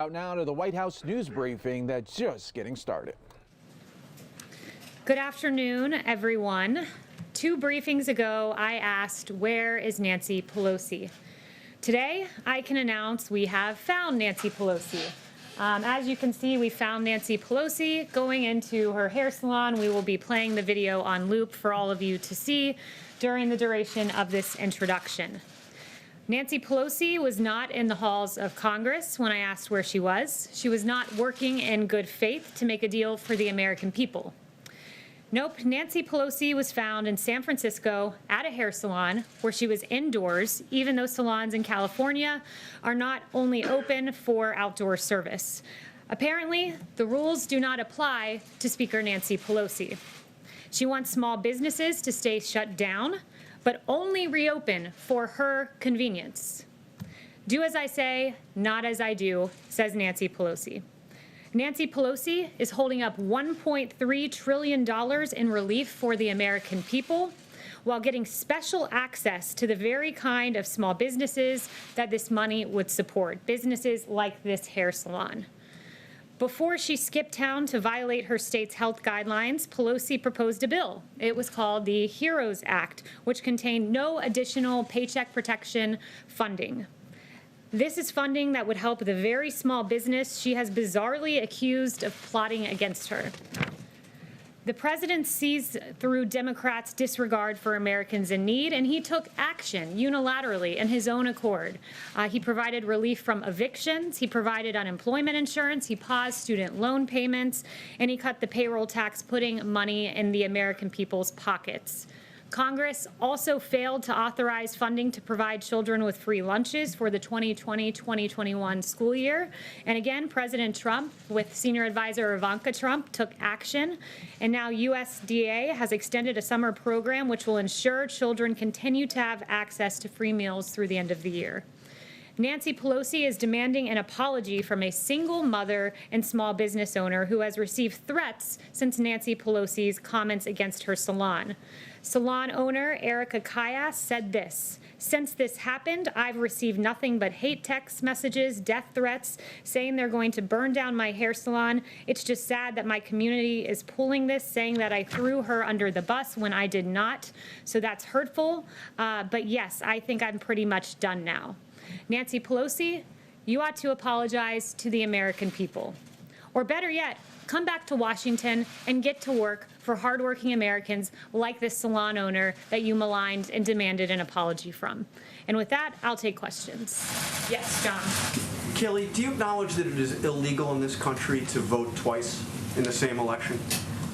Out now to the White House news briefing that's just getting started. Good afternoon, everyone. 2 briefings ago, I asked, where is Nancy Pelosi? Today, I can announce we have found Nancy Pelosi. As you can see, we found Nancy Pelosi going into her hair salon. We will be playing the video on loop for all of you to see during the duration of this introduction. Nancy Pelosi was not in the halls of Congress when I asked where she was. She was not working in good faith to make a deal for the American people. Nope, Nancy Pelosi was found in San Francisco at a hair salon where she was indoors, even though salons in California are not only open for outdoor service. Apparently, the rules do not apply to Speaker Nancy Pelosi. She wants small businesses to stay shut down, but only reopen for her convenience. Do as I say, not as I do, says Nancy Pelosi. Nancy Pelosi is holding up $1.3 trillion in relief for the American people while getting special access to the very kind of small businesses that this money would support, businesses like this hair salon. Before she skipped town to violate her state's health guidelines, Pelosi proposed a bill. It was called the HEROES Act, which contained no additional paycheck protection funding. This is funding that would help the very small business she has bizarrely accused of plotting against her. The president sees through Democrats' disregard for Americans in need, and he took action unilaterally in his own accord. He provided relief from evictions, he provided unemployment insurance, he paused student loan payments, and he cut the payroll tax, putting money in the American people's pockets. Congress also failed to authorize funding to provide children with free lunches for the 2020-2021 school year. And again, President Trump, with senior advisor Ivanka Trump, took action. And now USDA has extended a summer program which will ensure children continue to have access to free meals through the end of the year. Nancy Pelosi is demanding an apology from a single mother and small business owner who has received threats since Nancy Pelosi's comments against her salon. Salon owner Erica Kayas said this: "Since this happened, I've received nothing but hate text messages, death threats, saying they're going to burn down my hair salon. It's just sad that my community is pulling this, saying that I threw her under the bus when I did not. So that's hurtful. But yes, I think I'm pretty much done now." Nancy Pelosi, you ought to apologize to the American people. Or better yet, come back to Washington and get to work for hardworking Americans like this salon owner that you maligned and demanded an apology from. And with that, I'll take questions. Yes, John. Kayleigh, do you acknowledge that it is illegal in this country to vote twice in the same election?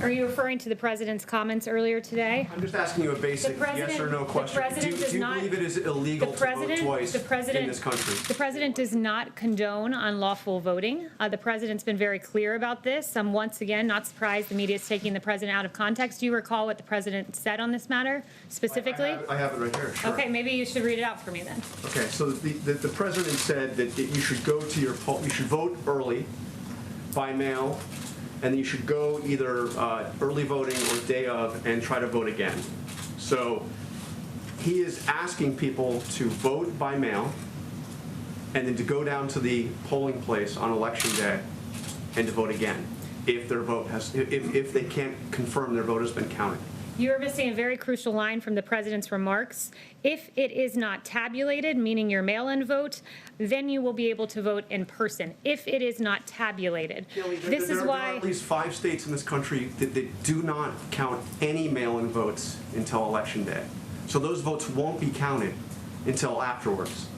Are you referring to the president's comments earlier today? I'm just asking you a basic yes or no question. Do you believe it is illegal to vote twice in this country? The president does not condone unlawful voting. The president's been very clear about this. I'm once again not surprised the media is taking the president out of context. Do you recall what the president said on this matter specifically? I have it right here. Sure. Okay, maybe you should read it out for me then. Okay, so the president said that you should go to your poll, you should vote early, by mail, and then you should go either early voting or day of and try to vote again. So he is asking people to vote by mail and then to go down to the polling place on election day and to vote again if their vote has, if they can't confirm their vote has been counted. You're missing a very crucial line from the president's remarks. If it is not tabulated, meaning your mail-in vote, then you will be able to vote in person. If it is not tabulated. Kayleigh, there are at least 5 states in this country that do not count any mail-in votes until election day. So those votes won't be counted until afterwards.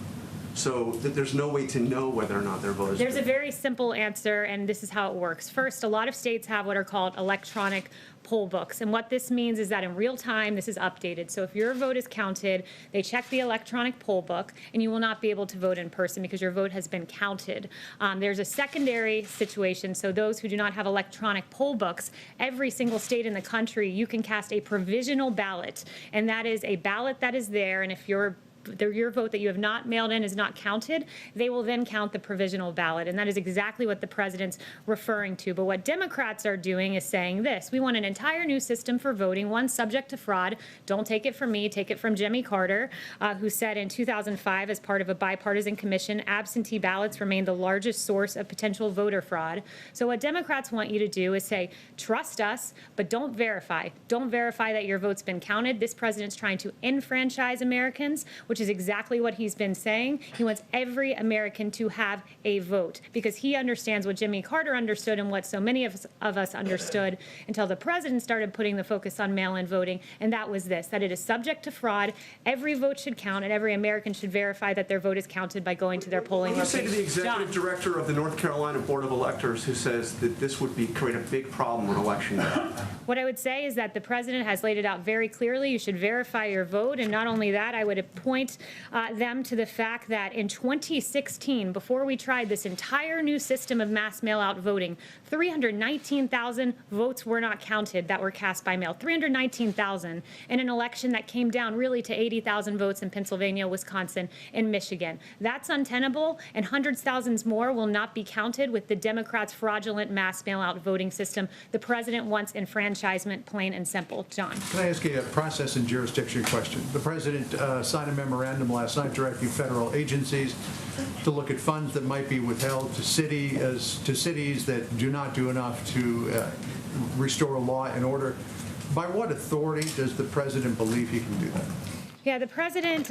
So there's no way to know whether or not their vote is. There's a very simple answer, and this is how it works. First, a lot of states have what are called electronic poll books, and what this means is that in real time, this is updated. So if your vote is counted, they check the electronic poll book, and you will not be able to vote in person because your vote has been counted. There's a secondary situation, so those who do not have electronic poll books, every single state in the country, you can cast a provisional ballot, and that is a ballot that is there, and if your your vote that you have not mailed in is not counted, they will then count the provisional ballot. And that is exactly what the president's referring to. But what Democrats are doing is saying this: we want an entire new system for voting, one subject to fraud. Don't take it from me, take it from Jimmy Carter, who said in 2005, as part of a bipartisan commission, absentee ballots remain the largest source of potential voter fraud. So what Democrats want you to do is say, trust us, but don't verify. Don't verify that your vote's been counted. This president's trying to enfranchise Americans, which is exactly what he's been saying. He wants every American to have a vote because he understands what Jimmy Carter understood and what so many of us understood until the president started putting the focus on mail-in voting, and that was this, that it is subject to fraud. Every vote should count, and every American should verify that their vote is counted by going to their polling location. What do you say to the executive John. director of the North Carolina Board of Electors who says that this would create a big problem on election day? What I would say is that the president has laid it out very clearly. You should verify your vote. And not only that, I would point them to the fact that in 2016, before we tried this entire new system of mass mail-out voting, 319,000 votes were not counted that were cast by mail. 319,000 in an election that came down really to 80,000 votes in Pennsylvania, Wisconsin, and Michigan. That's untenable, and hundreds of thousands more will not be counted with the Democrats' fraudulent mass mail-out voting system. The president wants enfranchisement, plain and simple. John. Can I ask you a process and jurisdiction question? The president signed a memorandum last night directing federal agencies to look at funds that might be withheld to cities that do not do enough to restore law and order. By what authority does the president believe he can do that? Yeah, the president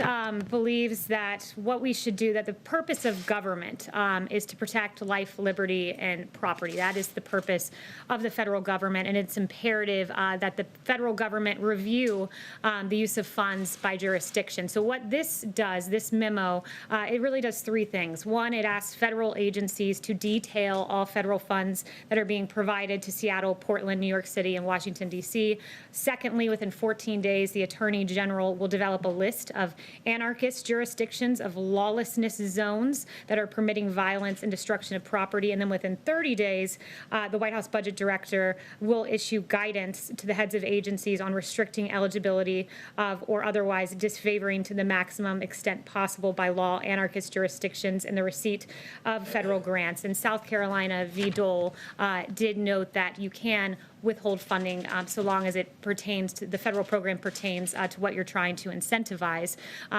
believes that what we should do, that the purpose of government is to protect life, liberty, and property. That is the purpose of the federal government, and it's imperative that the federal government review the use of funds by jurisdiction. So what this does, this memo, it really does three things. One, it asks federal agencies to detail all federal funds that are being provided to Seattle, Portland, New York City, and Washington, D.C. Secondly, within 14 days, the Attorney General will develop a list of anarchist jurisdictions of lawlessness zones that are permitting violence and destruction of property. And then within 30 days, the White House Budget Director will issue guidance to the heads of agencies on restricting eligibility of or otherwise disfavoring to the maximum extent possible by law anarchist jurisdictions in the receipt of federal grants. And South Carolina v. Dole did note that you can withhold funding so long as it pertains to the federal program pertains to what you're trying to incentivize.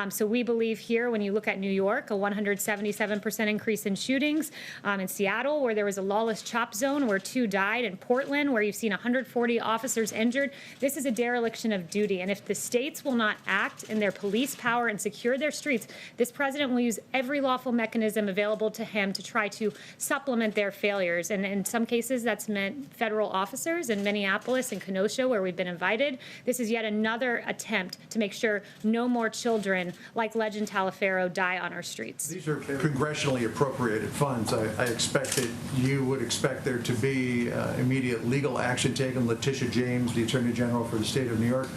So we believe here, when you look at New York, a 177% increase in shootings, in Seattle, where there was a lawless chop zone where 2 died, in Portland, where you've seen 140 officers injured. This is a dereliction of duty. And if the states will not act in their police power and secure their streets, this president will use every lawful mechanism available to him to try to supplement their failures. And in some cases, that's meant federal officers in Minneapolis and Kenosha, where we've been invited. This is yet another attempt to make sure no more children like Legend Taliaferro die on our streets. These are congressionally appropriated funds. I expect that you would expect there to be immediate legal action taken. Letitia James, the Attorney General for the state of New York,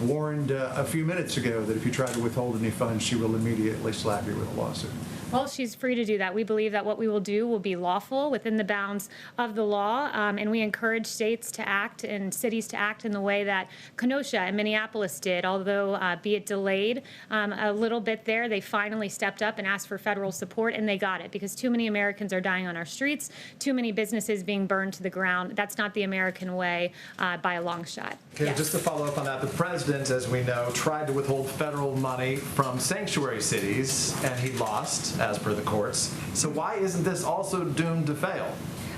warned a few minutes ago that if you try to withhold any funds, she will immediately slap you with a lawsuit. Well, she's free to do that. We believe that what we will do will be lawful within the bounds of the law, and we encourage states to act and cities to act in the way that Kenosha and Minneapolis did. Although, be it delayed a little bit there, they finally stepped up and asked for federal support, and they got it because too many Americans are dying on our streets, too many businesses being burned to the ground. That's not the American way by a long shot. Okay, Yes. just to follow up on that, the president, as we know, tried to withhold federal money from sanctuary cities, and he lost, as per the courts. So why isn't this also doomed to fail?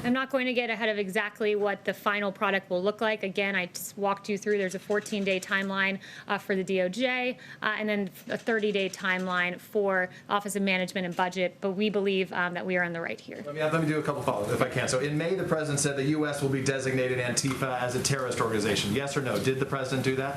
I'm not going to get ahead of exactly what the final product will look like. Again, I just walked you through. There's a 14-day timeline for the DOJ, and then a 30-day timeline for Office of Management and Budget. But we believe that we are on the right here. Let me do a couple follow-ups, if I can. So in May, the president said the U.S. will be designated Antifa as a terrorist organization. Yes or no? Did the president do that?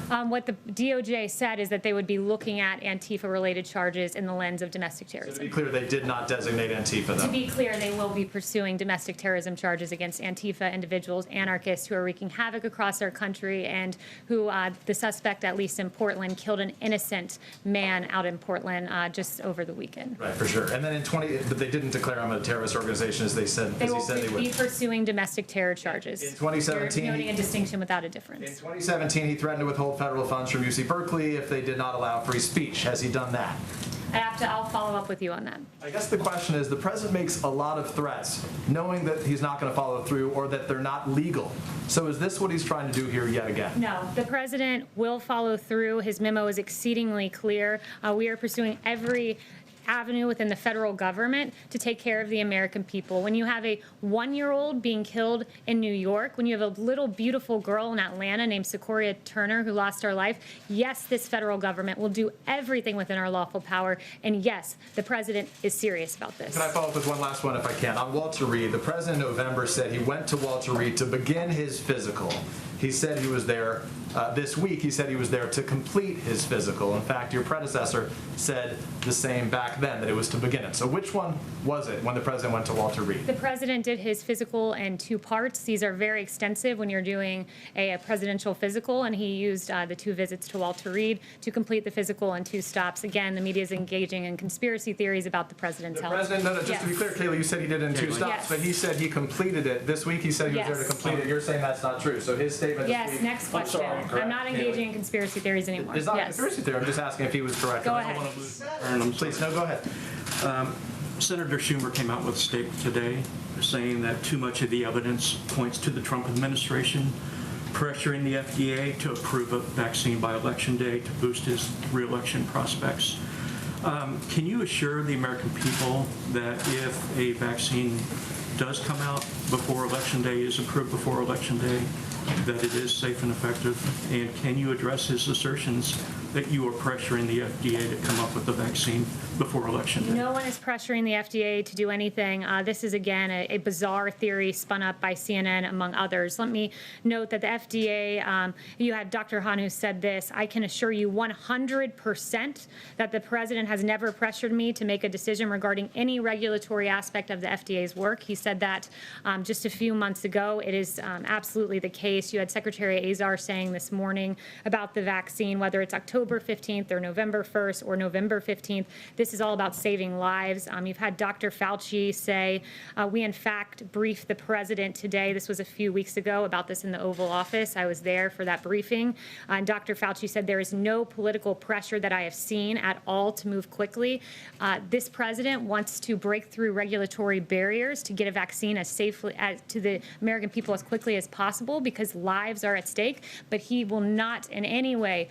What the DOJ said is that they would be looking at Antifa-related charges in the lens of domestic So to terrorism. be clear, they did not designate Antifa, though. To be clear, they will be pursuing domestic terrorism charges against Antifa individuals, anarchists who are wreaking havoc across our country, and who the suspect, at least in Portland, killed an innocent man out in Portland just over the weekend. Right, for sure. And then but they didn't declare him a terrorist organization, as they said, They as he will said they would. be pursuing domestic terror charges. In 2017, You're noting a distinction without a difference. In 2017, he threatened to withhold federal funds from UC Berkeley if they did not allow free speech. Has he done that? I'll follow up with you on that. I guess the question is, the president makes a lot of threats, knowing that he's not going to follow through or that they're not legal. So is this what he's trying to do here yet again? No, the president will follow through. His memo is exceedingly clear. We are pursuing every avenue within the federal government to take care of the American people. When you have a 1-year-old being killed in New York, when you have a little beautiful girl in Atlanta named Sequoia Turner who lost her life, yes, this federal government will do everything within our lawful power. And yes, the president is serious about this. Can I follow up with one last one if I can? On Walter Reed, the president in November said he went to Walter Reed to begin his physical. He said he was there this week. He said he was there to complete his physical. In fact, your predecessor said the same back then, that it was to begin it. So which one was it when the president went to Walter Reed? The president did his physical in 2 parts. These are very extensive when you're doing a presidential physical, and he used the 2 visits to Walter Reed to complete the physical in 2 stops. Again, the media is engaging in conspiracy theories about the president's health. No, just to be clear, Kayleigh, you said he did it in 2 stops, Yes. but he said he completed it. This week he said he was there to Yes. complete it. You're saying that's not true. So his statement this Yes, week... next question. I'm not engaging in conspiracy theories anymore. It's not a Yes. conspiracy theory. I'm just asking if he was correct. Go I don't ahead. want to lose... Please, no, go ahead. Senator Schumer came out with a statement today saying that too much of the evidence points to the Trump administration pressuring the FDA to approve a vaccine by Election Day to boost his re-election prospects. Can you assure the American people that if a vaccine does come out before Election Day, is approved before Election Day, that it is safe and effective? And can you address his assertions that you are pressuring the FDA to come up with the vaccine before Election Day? No one is pressuring the FDA to do anything. This is, again, a bizarre theory spun up by CNN, among others. Let me note that the FDA, you had Dr. Han who said this, I can assure you 100% that the president has never pressured me to make a decision regarding any regulatory aspect of the FDA's work. He said that just a few months ago. It is absolutely the case. You had Secretary Azar saying this morning about the vaccine, whether it's October 15th or November 1st or November 15th, this is all about saving lives. You've had Dr. Fauci say, we in fact briefed the president today. This was a few weeks ago about this in the Oval Office. I was there for that briefing. And Dr. Fauci said there is no political pressure that I have seen at all to move quickly. This president wants to break through regulatory barriers to get a vaccine as safely to the American people as quickly as possible because lives are at stake, but he will not in any way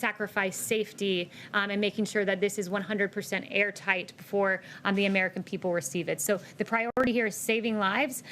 sacrifice safety and making sure that this is 100% airtight before the American people receive it. So the priority here is saving lives,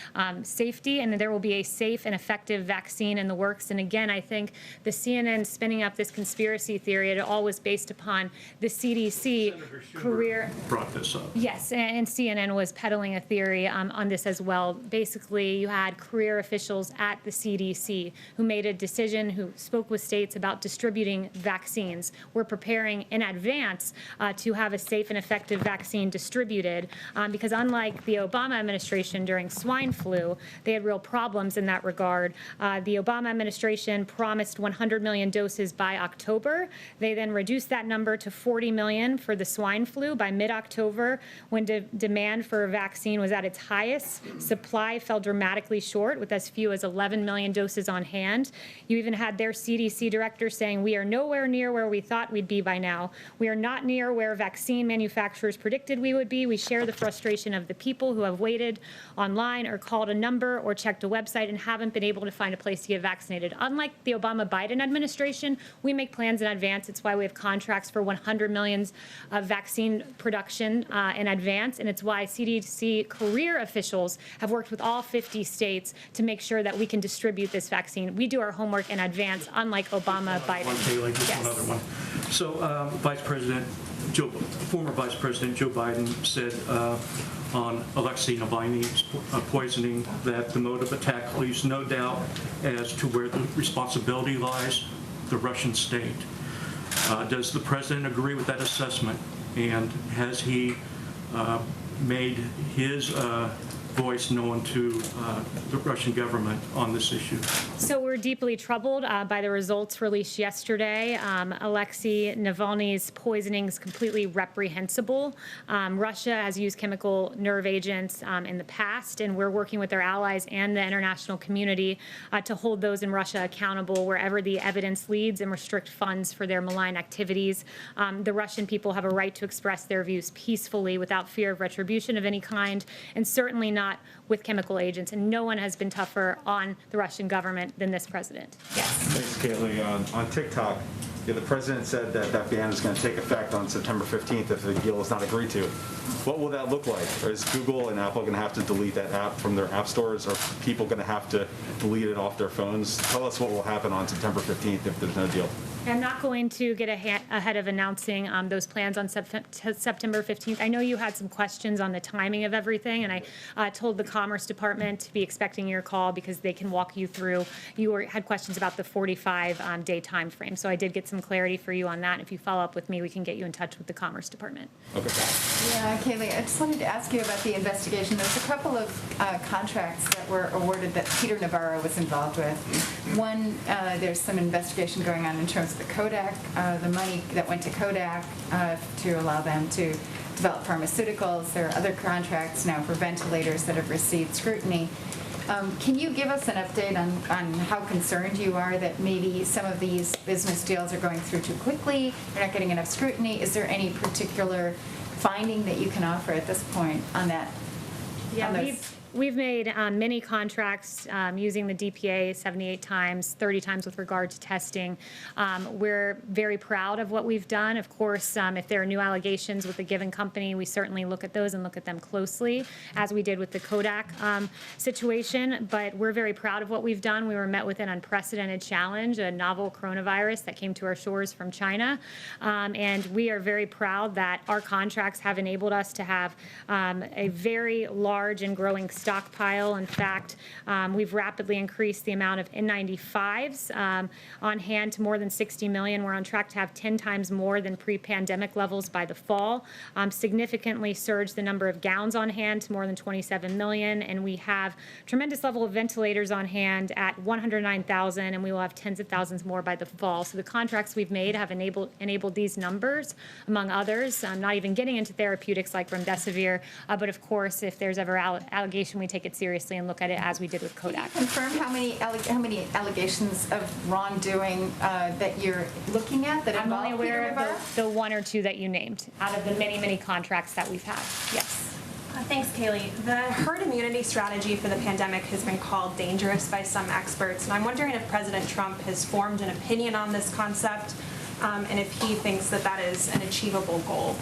safety, and there will be a safe and effective vaccine in the works. And again, I think the CNN spinning up this conspiracy theory, it all was based upon the CDC career. Brought this up. Yes, and CNN was peddling a theory on this as well. Basically, you had career officials at the CDC who made a decision, who spoke with states about distributing vaccines. We're preparing in advance to have a safe and effective vaccine distributed because unlike the Obama administration during swine flu, they had real problems in that regard. The Obama administration promised 100 million doses by October. They then reduced that number to 40 million for the swine flu by mid-October when demand for a vaccine was at its highest. Supply fell dramatically short with as few as 11 million doses on hand. You even had their CDC director saying, we are nowhere near where we thought we'd be by now. We are not near where vaccine manufacturers predicted we would be. We share the frustration of the people who have waited online or called a number or checked a website and haven't been able to find a place to get vaccinated. Unlike the Obama-Biden administration, we make plans in advance. It's why we have contracts for 100 million of vaccine production in advance, and it's why CDC career officials have worked with all 50 states to make sure that we can distribute this vaccine. We do our homework in advance, unlike Obama, Biden. One, Kayleigh, just Yes. one other one. So former Vice President Joe Biden said on Alexei Navalny's poisoning that the mode of attack leaves no doubt as to where the responsibility lies, the Russian state. Does the president agree with that assessment? And has he made his voice known to the Russian government on this issue? So we're deeply troubled by the results released yesterday. Alexei Navalny's poisoning is completely reprehensible. Russia has used chemical nerve agents in the past, and we're working with our allies and the international community to hold those in Russia accountable wherever the evidence leads and restrict funds for their malign activities. The Russian people have a right to express their views peacefully without fear of retribution of any kind, and certainly not with chemical agents. And no one has been tougher on the Russian government than this president. Yes. Thanks, Kayleigh. On TikTok, the president said that that ban is going to take effect on September 15th if the deal is not agreed to. What will that look like? Is Google and Apple going to have to delete that app from their app stores? Are people going to have to delete it off their phones? Tell us what will happen on September 15th if there's no deal. I'm not going to get ahead of announcing those plans on September 15th. I know you had some questions on the timing of everything, and I told the Commerce Department to be expecting your call because they can walk you through. Had questions about the 45-day time frame, so I did get some clarity for you on that. If you follow up with me, we can get you in touch with the Commerce Department. Okay. Yeah, Kayleigh, I just wanted to ask you about the investigation. There's a couple of contracts that were awarded that Peter Navarro was involved with. One, there's some investigation going on in terms of the Kodak, the money that went to Kodak to allow them to develop pharmaceuticals. There are other contracts now for ventilators that have received scrutiny. Can you give us an update on how concerned you are that maybe some of these business deals are going through too quickly, they're not getting enough scrutiny? Is there any particular finding that you can offer at this point on that? Yeah, we've made many contracts using the DPA 78 times, 30 times with regard to testing. We're very proud of what we've done. Of course, if there are new allegations with a given company, we certainly look at those and look at them closely, as we did with the Kodak situation. But we're very proud of what we've done. We were met with an unprecedented challenge, a novel coronavirus that came to our shores from China. And we are very proud that our contracts have enabled us to have a very large and growing stockpile. In fact, we've rapidly increased the amount of N95s on hand to more than 60 million. We're on track to have 10 times more than pre-pandemic levels by the fall. Significantly surged the number of gowns on hand to more than 27 million. And we have tremendous level of ventilators on hand at 109,000, and we will have tens of thousands more by the fall. So the contracts we've made have enabled these numbers, among others. I'm not even getting into therapeutics like remdesivir, but of course, if there's ever allegation, we take it seriously and look at it as we did with Kodak. Confirm how many allegations of wrongdoing that you're looking at that I'm involve only aware Peter Navarro? of the one or two that you named out of the many, many contracts that we've had. Yes. Thanks, Kayleigh. The herd immunity strategy for the pandemic has been called dangerous by some experts, and I'm wondering if President Trump has formed an opinion on this concept, and if he thinks that that is an achievable goal.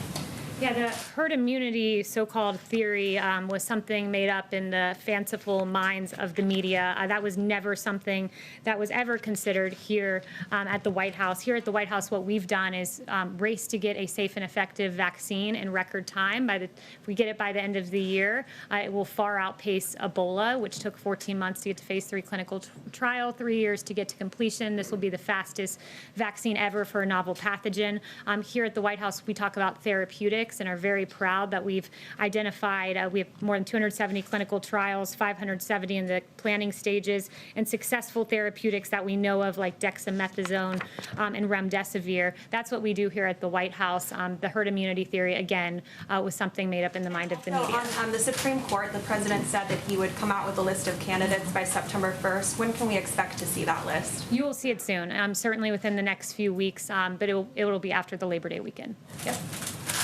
Yeah, the herd immunity so-called theory was something made up in the fanciful minds of the media. That was never something that was ever considered here at the White House. Here at the White House, what we've done is race to get a safe and effective vaccine in record time. If we get it by the end of the year, it will far outpace Ebola, which took 14 months to get to phase 3 clinical trial, 3 years to get to completion. This will be the fastest vaccine ever for a novel pathogen. Here at the White House, we talk about therapeutics and are very proud that we've identified, we have more than 270 clinical trials, 570 in the planning stages, and successful therapeutics that we know of like dexamethasone and remdesivir. That's what we do here at the White House. The herd immunity theory, again, was something made up in the mind of the media. On the Supreme Court, the president said that he would come out with a list of candidates by September 1st. When can we expect to see that list? You will see it soon, certainly within the next few weeks, but it will be after the Labor Day weekend. Yep.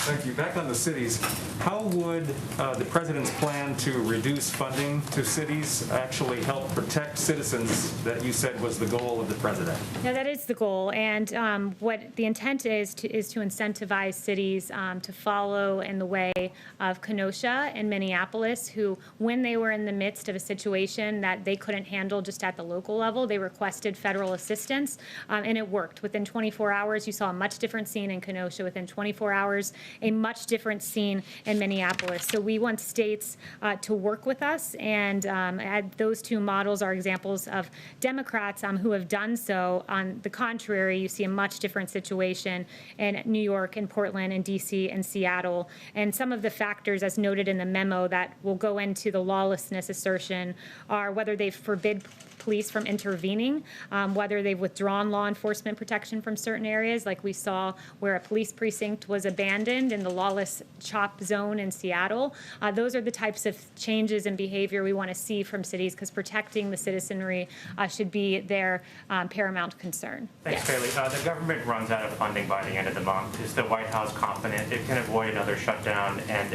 Thank you. Back on the cities, how would the president's plan to reduce funding to cities actually help protect citizens that you said was the goal of the president? Yeah, that is the goal. And what the intent is to incentivize cities to follow in the way of Kenosha and Minneapolis, who, when they were in the midst of a situation that they couldn't handle just at the local level, they requested federal assistance, and it worked. Within 24 hours, you saw a much different scene in Kenosha. Within 24 hours, a much different scene in Minneapolis. So we want states to work with us, and those two models are examples of Democrats who have done so. On the contrary, you see a much different situation in New York and Portland and DC and Seattle. And some of the factors, as noted in the memo, that will go into the lawlessness assertion are whether they forbid police from intervening, whether they've withdrawn law enforcement protection from certain areas, like we saw where a police precinct was abandoned in the lawless CHOP zone in Seattle. Those are the types of changes in behavior we want to see from cities, because protecting the citizenry should be their paramount concern. Thanks, Kayleigh. The government runs out of funding by the end of the month. Is the White House confident it can avoid another shutdown? And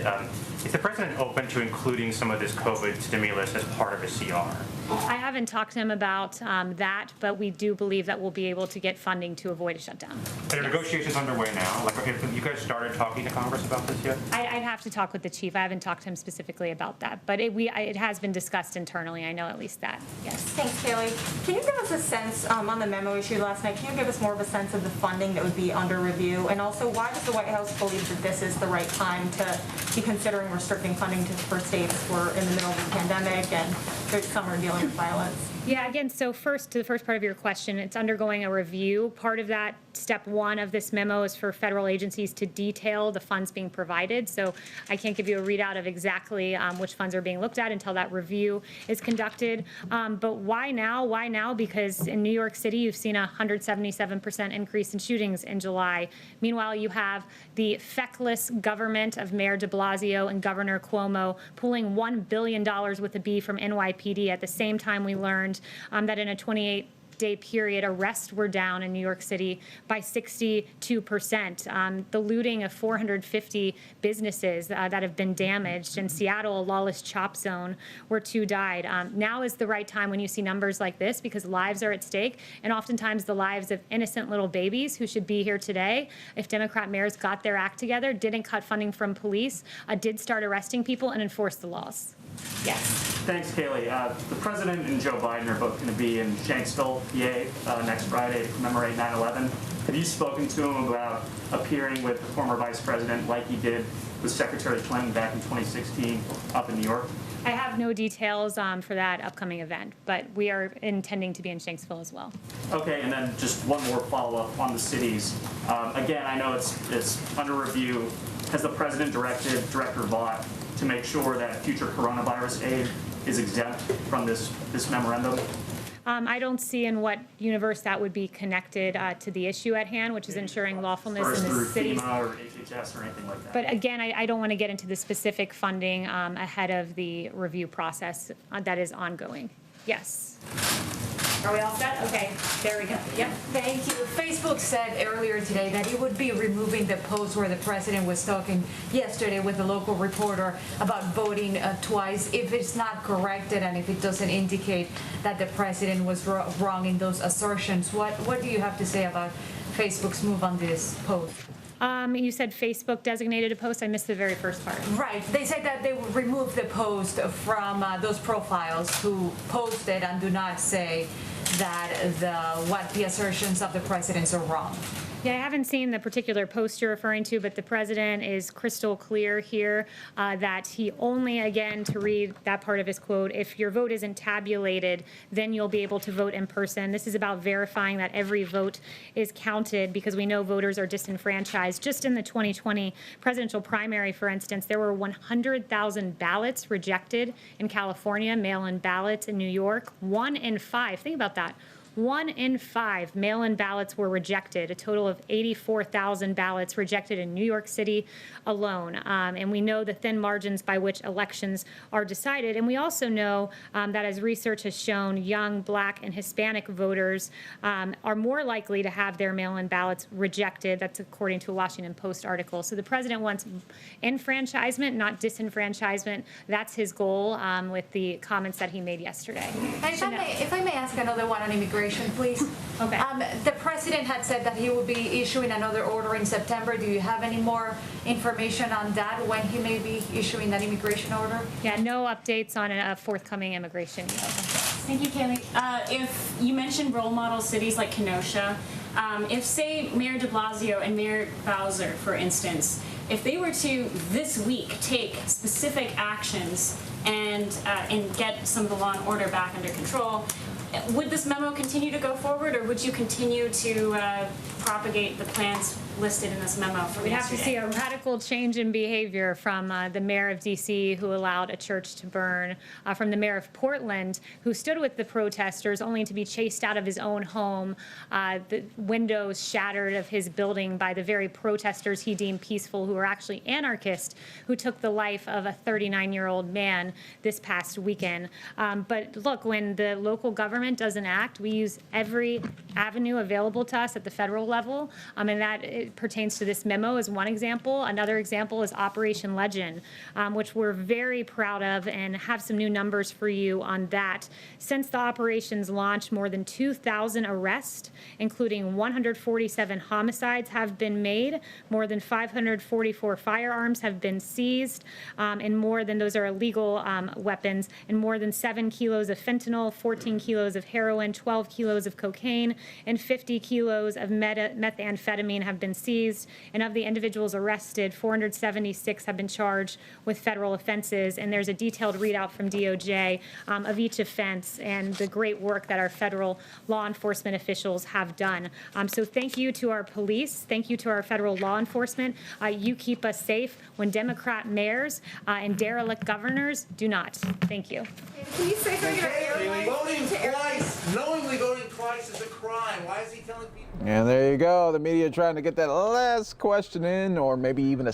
is the president open to including some of this COVID stimulus as part of a CR? I haven't talked to him about that, but we do believe that we'll be able to get funding to avoid a shutdown. Are negotiations underway now? Like, have you guys started talking to Congress about this yet? I'd have to talk with the chief. I haven't talked to him specifically about that, but it has been discussed internally. I know at least that. Yes. Thanks, Kayleigh. Can you give us a sense on the memo issued last night? Can you give us more of a sense of the funding that would be under review, and also why does the White House believe that this is the right time to be considering restricting funding for states? We're in the middle of a pandemic, and some are dealing with violence. Yeah, again, so first, to the first part of your question, it's undergoing a review. Part of that, step one of this memo, is for federal agencies to detail the funds being provided. So I can't give you a readout of exactly which funds are being looked at until that review is conducted. But why now? Why now? Because in New York City, you've seen a 177% increase in shootings in July. Meanwhile, you have the feckless government of Mayor de Blasio and Governor Cuomo pulling $1 billion with a B from NYPD at the same time we learned that in a 28-day period, arrests were down in New York City by 62%. The looting of 450 businesses that have been damaged. In Seattle, a lawless CHOP zone where 2 died. Now is the right time when you see numbers like this, because lives are at stake, and oftentimes the lives of innocent little babies who should be here today. If Democrat mayors got their act together, didn't cut funding from police, did start arresting people and enforce the laws. Yes. Thanks, Kayleigh. The president and Joe Biden are both going to be in Shanksville, PA, next Friday to commemorate 9/11. Have you spoken to him about appearing with the former vice president like he did with Secretary Clinton back in 2016 up in New York? I have no details for that upcoming event, but we are intending to be in Shanksville as well. Okay, and then just one more follow-up on the cities. Again, I know it's under review. Has the president directed Director Vaught to make sure that future coronavirus aid is exempt from this memorandum? I don't see in what universe that would be connected to the issue at hand, which is ensuring lawfulness in the cities. FEMA or HHS or anything like that. But again, I don't want to get into the specific funding ahead of the review process that is ongoing. Yes. Are we all set? Okay, there we go. Yep. Thank you. Facebook said earlier today that it would be removing the post where the president was talking yesterday with a local reporter about voting twice if it's not corrected and if it doesn't indicate that the president was wrong in those assertions. What do you have to say about Facebook's move on this post? You said Facebook designated a post. I missed the very first part. Right. They said that they would remove the post from those profiles who posted and do not say that what the assertions of the presidents are wrong. Yeah, I haven't seen the particular post you're referring to, but the president is crystal clear here that he only, again, to read that part of his quote, if your vote isn't tabulated, then you'll be able to vote in person. This is about verifying that every vote is counted, because we know voters are disenfranchised. Just in the 2020 presidential primary, for instance, there were 100,000 ballots rejected in California, mail-in ballots in New York. 1 in 5, think about that. 1 in 5 mail-in ballots were rejected, a total of 84,000 ballots rejected in New York City alone. And we know the thin margins by which elections are decided. And we also know that, as research has shown, young Black and Hispanic voters are more likely to have their mail-in ballots rejected. That's according to a Washington Post article. So the president wants enfranchisement, not disenfranchisement. That's his goal with the comments that he made yesterday. If I may ask another one on immigration, please. Okay. The president had said that he would be issuing another order in September. Do you have any more information on that, when he may be issuing that immigration order? Yeah, no updates on a forthcoming immigration. Thank you, Kayleigh. If you mentioned role model cities like Kenosha, if, say, Mayor de Blasio and Mayor Bowser, for instance, if they were to this week take specific actions and get some of the law and order back under control, would this memo continue to go forward, or would you continue to propagate the plans listed in this memo from We'd have to yesterday? see a radical change in behavior from the mayor of D.C., who allowed a church to burn, from the mayor of Portland, who stood with the protesters only to be chased out of his own home, the windows shattered of his building by the very protesters he deemed peaceful, who were actually anarchists, who took the life of a 39-year-old man this past weekend. But look, when the local government doesn't act, we use every avenue available to us at the federal level, and that it pertains to this memo as one example. Another example is Operation Legend, which we're very proud of and have some new numbers for you on that. Since the operation's launch, more than 2,000 arrests, including 147 homicides, have been made. More than 544 firearms have been seized, and more than those are illegal weapons, and more than 7 kilos of fentanyl, 14 kilos of heroin, 12 kilos of cocaine, and 50 kilos of methamphetamine have been seized. And of the individuals arrested, 476 have been charged with federal offenses. And there's a detailed readout from DOJ of each offense and the great work that our federal law enforcement officials have done. So thank you to our police. Thank you to our federal law enforcement. You keep us safe when Democrat mayors and derelict governors do not. Thank you. Can you say something about airlines? Voting twice, knowingly voting twice is a crime. Why is he telling people? And there you go. The media trying to get that last question in, or maybe even a